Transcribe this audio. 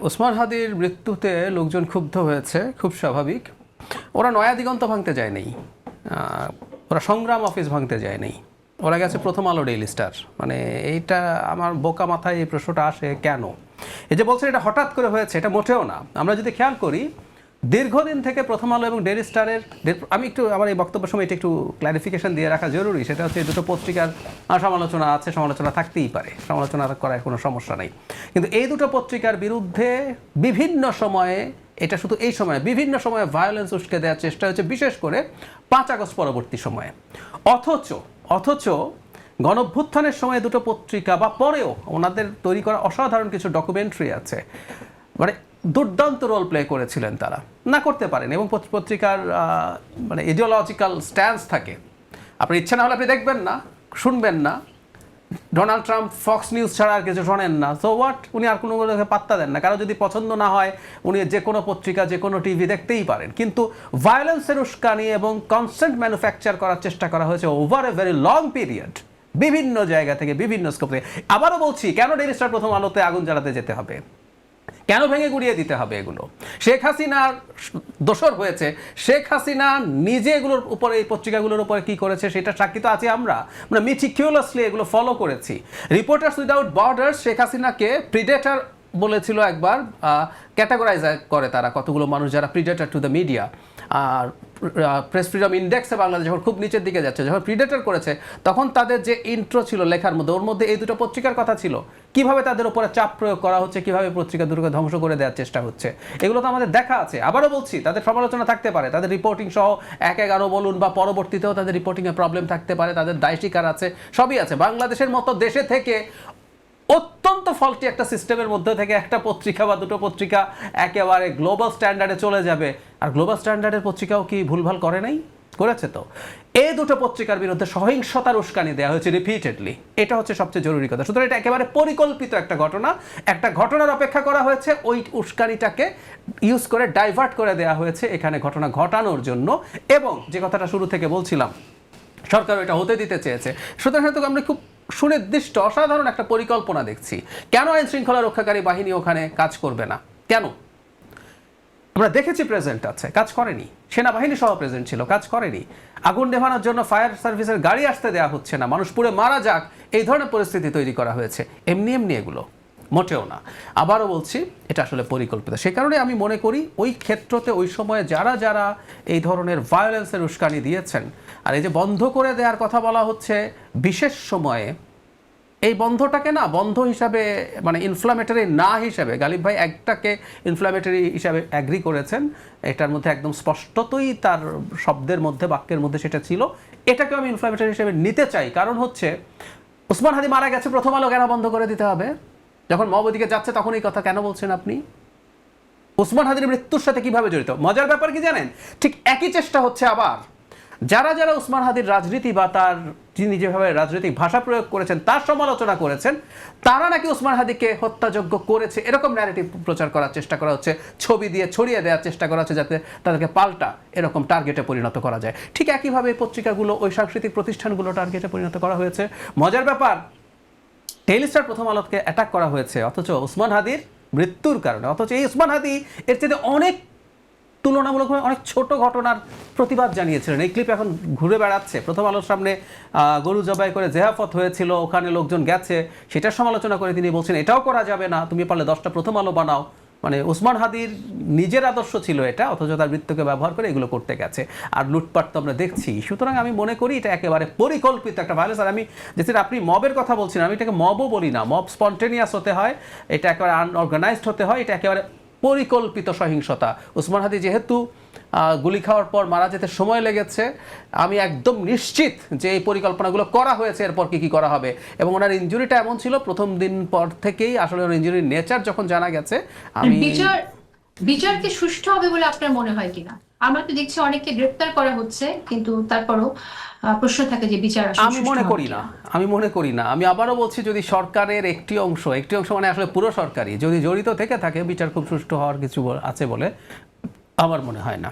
ওসমান হাদির মৃত্যুতে লোকজন ক্ষুব্ধ হয়েছে, খুব স্বাভাবিক। ওরা নয়া দিগন্ত ভাঙতে যায়নি, ওরা সংগ্রাম অফিস ভাঙতে যায়নি, ওরা গেছে প্রথম আলো ডেইলি স্টার। মানে এইটা আমার বোকা মাথায় এই প্রশ্নটা আসে কেন। এই যে বলছেন এটা হঠাৎ করে হয়েছে, এটা মোটেও না। আমরা যদি খেয়াল করি দীর্ঘদিন থেকে প্রথম আলো এবং ডেইলি স্টারের, আমি একটু আমার এই বক্তব্যের সময় এটা একটু ক্ল্যারিফিকেশন দিয়ে রাখা জরুরি। সেটা হচ্ছে এই দুটো পত্রিকার সমালোচনা আছে, সমালোচনা থাকতেই পারে, সমালোচনা করার কোনো সমস্যা নেই। কিন্তু এই দুটো পত্রিকার বিরুদ্ধে বিভিন্ন সময়ে, এটা শুধু এই সময়ে, বিভিন্ন সময়ে ভায়োলেন্স উস্কে দেওয়ার চেষ্টা হয়েছে, বিশেষ করে 5 আগস্ট পরবর্তী সময়ে। অথচ গণঅভ্যুত্থানের সময় দুটো পত্রিকা বা পরেও ওনাদের তৈরি করা অসাধারণ কিছু ডকুমেন্টারি আছে, মানে দুর্দান্ত রোল প্লে করেছিলেন তারা, না করতে পারেন। এবং পত্রিকার মানে ইডিওলজিক্যাল স্ট্যান্স থাকে, আপনার ইচ্ছা না হলে আপনি দেখবেন না, শুনবেন না। ডোনাল্ড ট্রাম্প ফক্স নিউজ ছাড়া আর কিছু শোনেন না, সো হোয়াট, উনি আর কোনো পাত্তা দেন না। কারো যদি পছন্দ না হয় উনি যে কোনো পত্রিকা, যে কোনো টিভি দেখতেই পারেন। কিন্তু ভায়োলেন্সের উস্কানি এবং কনস্ট্যান্ট ম্যানুফ্যাকচার করার চেষ্টা করা হয়েছে over a very long period, বিভিন্ন জায়গা থেকে, বিভিন্ন স্কোপ থেকে। আবারও বলছি, কেন ডেইলি স্টার প্রথম আলোতে আগুন জ্বালাতে যেতে হবে, কেন ভেঙে গুড়িয়ে দিতে হবে এগুলো? শেখ হাসিনার দোসর হয়েছে, শেখ হাসিনা নিজে এগুলোর উপরে, এই পত্রিকাগুলোর উপরে কি করেছে সেটা সাক্ষী তো আছি আমরা মিটিকিউলাসলি এগুলো ফলো করেছি। রিপোর্টার্স উইদাউট বর্ডার্স শেখ হাসিনাকে প্রিডেটার বলেছিল একবার, ক্যাটাগরাইজ করে তারা কতগুলো মানুষ যারা প্রিডেটার টু দ্য মিডিয়া। আর প্রেস ফ্রিডম ইন্ডেক্সে বাংলাদেশ যখন খুব নিচের দিকে যাচ্ছে, যখন প্রিডেটার করেছে, তখন তাদের যে ইন্ট্রো ছিল লেখার মধ্যে, ওর মধ্যে এই দুটো পত্রিকার কথা ছিল, কিভাবে তাদের উপরে চাপ প্রয়োগ করা হচ্ছে, কিভাবে পত্রিকা দুটোকে ধ্বংস করে দেওয়ার চেষ্টা হচ্ছে, এগুলো তো আমাদের দেখা আছে। আবারও বলছি, তাদের সমালোচনা থাকতে পারে, তাদের রিপোর্টিং সহ 1-11 বলুন বা পরবর্তীতেও তাদের রিপোর্টিংয়ে প্রবলেম থাকতে পারে, তাদের দায় স্বীকার আছে, সবই আছে। বাংলাদেশের মতো দেশে থেকে অত্যন্ত ফল্টি একটা সিস্টেমের মধ্যে থেকে একটা পত্রিকা বা দুটো পত্রিকা একেবারে গ্লোবাল স্ট্যান্ডার্ডে চলে যাবে। আর গ্লোবাল স্ট্যান্ডার্ডের পত্রিকাও কি ভুলভাল করে নাই? করেছে তো। এই দুটো পত্রিকার বিরুদ্ধে সহিংসতার উস্কানি দেওয়া হয়েছে রিপিটেডলি, এটা হচ্ছে সবচেয়ে জরুরি কথা। সুতরাং এটা একেবারে পরিকল্পিত একটা ঘটনা, একটা ঘটনার অপেক্ষা করা হয়েছে, ওই উস্কানিটাকে ইউজ করে ডাইভার্ট করে দেওয়া হয়েছে এখানে ঘটনা ঘটানোর জন্য। এবং যে কথাটা শুরু থেকে বলছিলাম, সরকার এটা হতে দিতে চেয়েছে। সুতরাং আমরা খুব সুনির্দিষ্ট অসাধারণ একটা পরিকল্পনা দেখছি। কেন আইন শৃঙ্খলা রক্ষাকারী বাহিনী ওখানে কাজ করবে না? কেন? আমরা দেখেছি প্রেজেন্ট আছে, কাজ করেনি। সেনাবাহিনী সহ প্রেজেন্ট ছিল, কাজ করেনি। আগুন নেভানোর জন্য ফায়ার সার্ভিসের গাড়ি আসতে দেওয়া হচ্ছে না, মানুষ পুড়ে মারা যাক, এই ধরনের পরিস্থিতি তৈরি করা হয়েছে। এমনি এগুলো মোটেও না। আবারও বলছি, এটা আসলে পরিকল্পিত। সে কারণে আমি মনে করি ওই ক্ষেত্রতে, ওই সময়ে যারা এই ধরনের ভায়োলেন্সের উস্কানি দিয়েছেন, আর এই যে বন্ধ করে দেওয়ার কথা বলা হচ্ছে বিশেষ সময়ে, এই বন্ধটাকে না বন্ধ হিসাবে, মানে ইনফ্লামেটরি না হিসাবে, গালিব ভাই একটাকে ইনফ্লামেটরি হিসাবে অ্যাগ্রি করেছেন, এটার মধ্যে একদম স্পষ্টতই তার শব্দের মধ্যে, বাক্যের মধ্যে সেটা ছিল। এটাকে আমি ইনফ্লামেটরি হিসাবে নিতে চাই। কারণ হচ্ছে, ওসমান হাদি মারা গেছে, প্রথম আলো কেন বন্ধ করে দিতে হবে? যখন মহবদিকে যাচ্ছে তখন এই কথা কেন বলছেন আপনি? ওসমান হাদির মৃত্যুর সাথে কিভাবে জড়িত? মজার ব্যাপার কি জানেন, ঠিক একই চেষ্টা হচ্ছে আবার যারা ওসমান হাদির রাজনীতি বা তার, যিনি যেভাবে রাজনৈতিক ভাষা প্রয়োগ করেছেন, তার সমালোচনা করেছেন, তারা নাকি ওসমান হাদিকে হত্যাযোগ্য করেছে, এরকম ন্যারেটিভ প্রচার করার চেষ্টা করা হচ্ছে, ছবি দিয়ে ছড়িয়ে দেওয়ার চেষ্টা করা হচ্ছে, যাতে তাদেরকে পাল্টা এরকম টার্গেটে পরিণত করা যায়। ঠিক একইভাবে এই পত্রিকাগুলো, ওই সাংস্কৃতিক প্রতিষ্ঠানগুলো টার্গেটে পরিণত করা হয়েছে। মজার ব্যাপার, ডেইলি স্টার প্রথম আলোকে অ্যাটাক করা হয়েছে অথচ ওসমান হাদির মৃত্যুর কারণে। অথচ এই ওসমান হাদি এর চেয়ে অনেক, তুলনামূলকভাবে অনেক ছোট ঘটনার প্রতিবাদ জানিয়েছিলেন। এই ক্লিপ এখন ঘুরে বেড়াচ্ছে, প্রথম আলোর সামনে গরু জবাই করে জেহাফত হয়েছিল, ওখানে লোকজন গেছে, সেটার সমালোচনা করে তিনি বলছেন এটাও করা যাবে না, তুমি পারলে 10টা প্রথম আলো বানাও। মানে ওসমান হাদির নিজের আদর্শ ছিল এটা, অথচ তার মৃত্যুকে ব্যবহার করে এগুলো করতে গেছে। আর লুটপাট তো আমরা দেখছি। সুতরাং আমি মনে করি এটা একেবারে পরিকল্পিত একটা ভায়োলেন্স। আর আমি যেটা, আপনি মবের কথা বলছেন, আমি এটাকে মবও বলি না, মব স্পন্টেনিয়াস হতে হয়, এটা একেবারে আনঅর্গানাইজড হতে হয়, এটা একেবারে পরিকল্পিত সহিংসতা। ওসমান হাদি যেহেতু গুলি খাওয়ার পর মারা যেতে সময় লেগেছে, আমি একদম নিশ্চিত যে এই পরিকল্পনাগুলো করা হয়েছে, এরপর কি করা হবে। এবং ওনার ইনজুরিটা এমন ছিল, প্রথম দিন পর থেকেই আসলে ওনার ইনজুরির নেচার যখন জানা গেছে, আমি বিচার কি সুষ্ঠু হবে বলে আপনার মনে হয় কিনা? আমরা তো দেখছি অনেককে গ্রেফতার করা হচ্ছে, কিন্তু তারপরও প্রশ্ন থাকে যে বিচার আমি মনে করি না। আমি আবারও বলছি, যদি সরকারের একটি অংশ মানে আসলে পুরো সরকারই যদি জড়িত থেকে থাকে, বিচার খুব সুষ্ঠু হওয়ার কিছু আছে বলে আমার মনে হয় না।